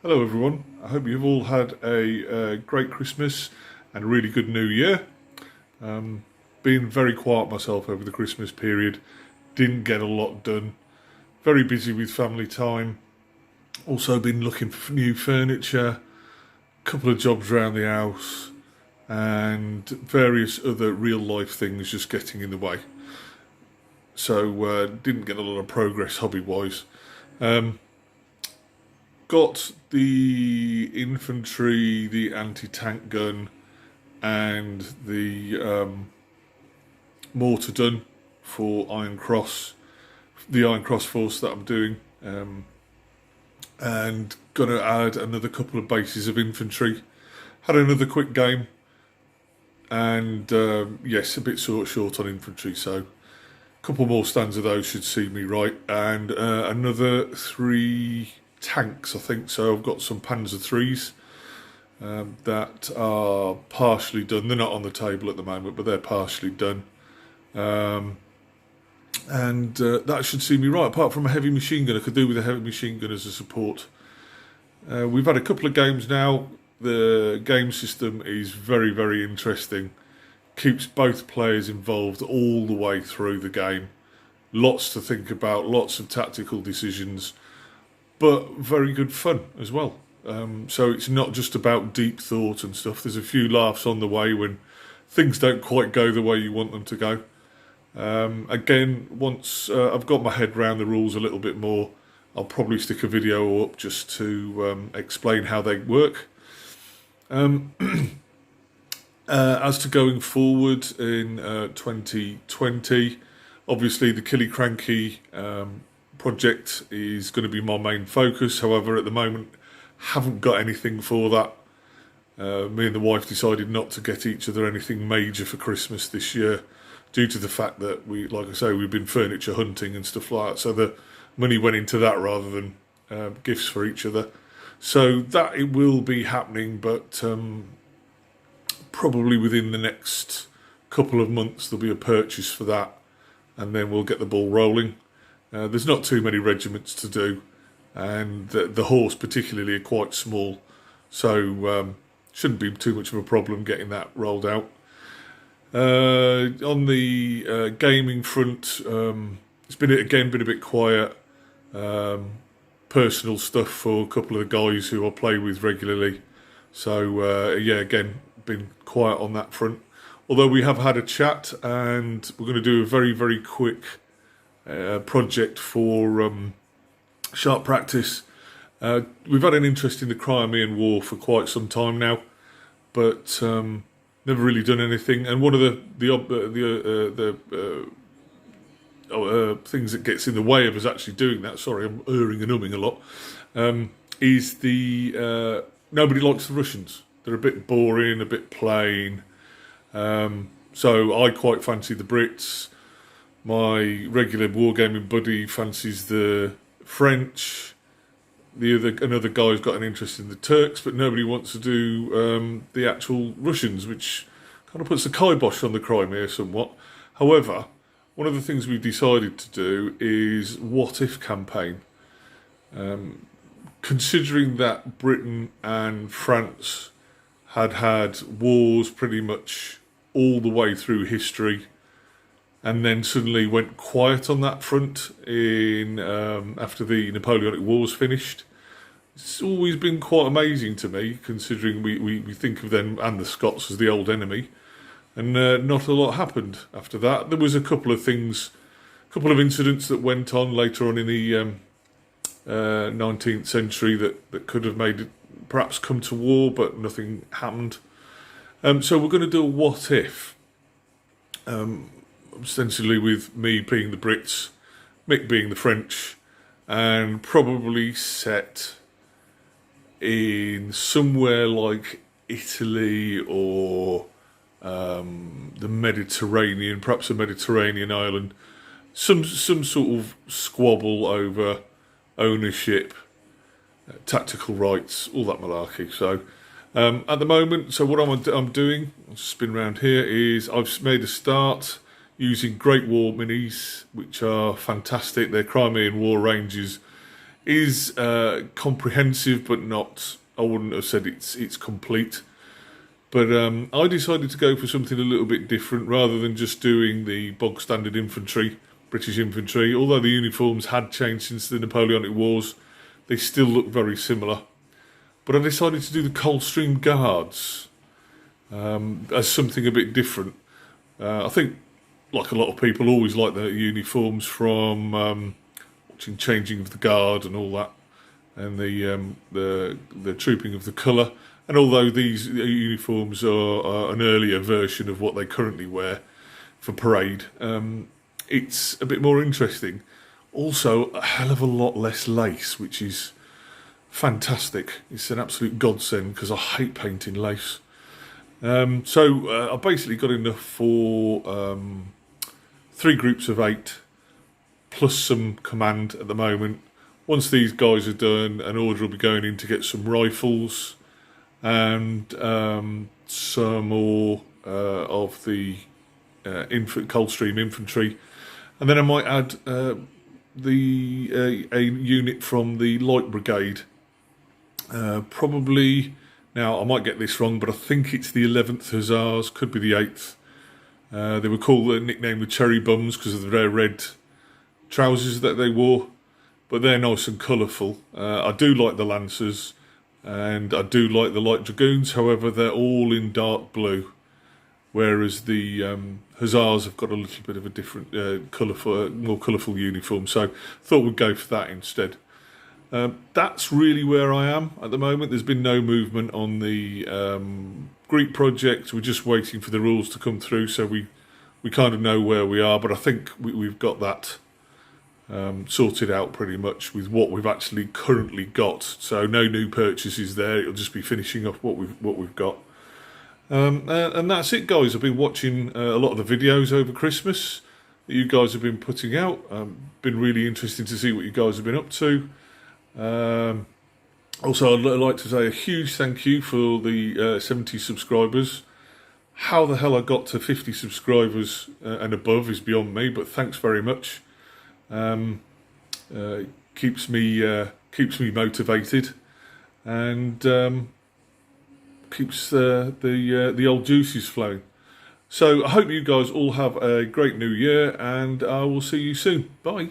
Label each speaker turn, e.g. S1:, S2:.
S1: Hello everyone, I hope you've all had a great Christmas and a really good New Year. Been very quiet myself over the Christmas period, didn't get a lot done, very busy with family time, also been looking for new furniture, a couple of jobs around the house and various other real life things just getting in the way. So didn't get a lot of progress hobby wise. Got the infantry, the anti-tank gun, and the mortar done for Iron Cross, the Iron Cross force that I'm doing, and gonna add another couple of bases of infantry. Had another quick game, and yes, a bit short on infantry, so a couple more stands of those should see me right, and another three tanks, I think. So I've got some Panzer threes that are partially done. They're not on the table at the moment, but they're partially done. And that should see me right. Apart from a heavy machine gun, I could do with a heavy machine gun as a support. We've had a couple of games now. The game system is very, very interesting. Keeps both players involved all the way through the game. Lots to think about, lots of tactical decisions, but very good fun as well. So it's not just about deep thought and stuff. There's a few laughs on the way when things don't quite go the way you want them to go. Again, once I've got my head around the rules a little bit more, I'll probably stick a video up just to explain how they work. As to going forward in 2020, obviously the Killiecrankie project is going to be my main focus. However, at the moment, haven't got anything for that. Me and the wife decided not to get each other anything major for Christmas this year, due to the fact that like I say, we've been furniture hunting and stuff like that. So the money went into that rather than gifts for each other. So that it will be happening, but probably within the next couple of months there'll be a purchase for that, and then we'll get the ball rolling. There's not too many regiments to do, and the horse particularly are quite small, so shouldn't be too much of a problem getting that rolled out. On the gaming front, it's been a bit quiet. Personal stuff for a couple of the guys who I play with regularly, so yeah, again, been quiet on that front. Although we have had a chat, and we're going to do a very, very quick project for sharp practice. We've had an interest in the Crimean War for quite some time now, but never really done anything. And one of the things that gets in the way of us actually doing that, sorry, I'm erring and umming a lot, is the nobody likes the Russians. They're a bit boring, a bit plain. So I quite fancy the Brits. My regular wargaming buddy fancies the French. Another guy's got an interest in the Turks, but nobody wants to do the actual Russians, which kind of puts the kibosh on the Crimea somewhat. However, one of the things we've decided to do is what if campaign. Considering that Britain and France had wars pretty much all the way through history, and then suddenly went quiet on that front in after the Napoleonic Wars finished. It's always been quite amazing to me, considering we think of them and the Scots as the old enemy, and not a lot happened after that. There was a couple of incidents that went on later on in the 19th century that could have made it perhaps come to war, but nothing happened. So we're going to do a what if. Ostensibly with me being the Brits, Mick being the French, and probably set in somewhere like Italy or the Mediterranean, perhaps a Mediterranean island, some sort of squabble over ownership, tactical rights, all that malarkey. So at the moment, so what I'm doing, I'll spin around here, is I've made a start using Great War minis, which are fantastic. They're Crimean War Rangers is comprehensive, but not. I wouldn't have said it's complete. But I decided to go for something a little bit different rather than just doing the bog standard infantry, British infantry. Although the uniforms had changed since the Napoleonic Wars, they still look very similar. But I decided to do the Coldstream Guards as something a bit different. I think, like a lot of people, always like the uniforms from watching Changing of the Guard and all that, and the trooping of the colour. And although these uniforms are an earlier version of what they currently wear for parade, it's a bit more interesting. Also, a hell of a lot less lace, which is fantastic. It's an absolute godsend because I hate painting lace. So I basically got enough for 3 groups of 8 plus some command at the moment. Once these guys are done, an order will be going in to get some rifles and some more of the Coldstream infantry, and then I might add a unit from the Light Brigade. Probably, now I might get this wrong, but I think it's the 11th Hussars, could be the 8th. They were called, nicknamed the Cherry Bums because of their red trousers that they wore, but they're nice and colourful. I do like the Lancers, and I do like the Light Dragoons. However, they're all in dark blue, whereas the Hussars have got a little bit of a different, more colourful uniform. So thought we'd go for that instead. That's really where I am at the moment. There's been no movement on the Greek project. We're just waiting for the rules to come through, so we kind of know where we are. But I think we've got that sorted out pretty much with what we've actually currently got. So no new purchases there. It'll just be finishing off what we've got. And that's it, guys. I've been watching a lot of the videos over Christmas that you guys have been putting out. Been really interesting to see what you guys have been up to. Also, I'd like to say a huge thank you for the 70 subscribers. How the hell I got to 50 subscribers and above is beyond me, but thanks very much. Keeps me motivated, and keeps the old juices flowing. So I hope you guys all have a great new year, and I will see you soon. Bye.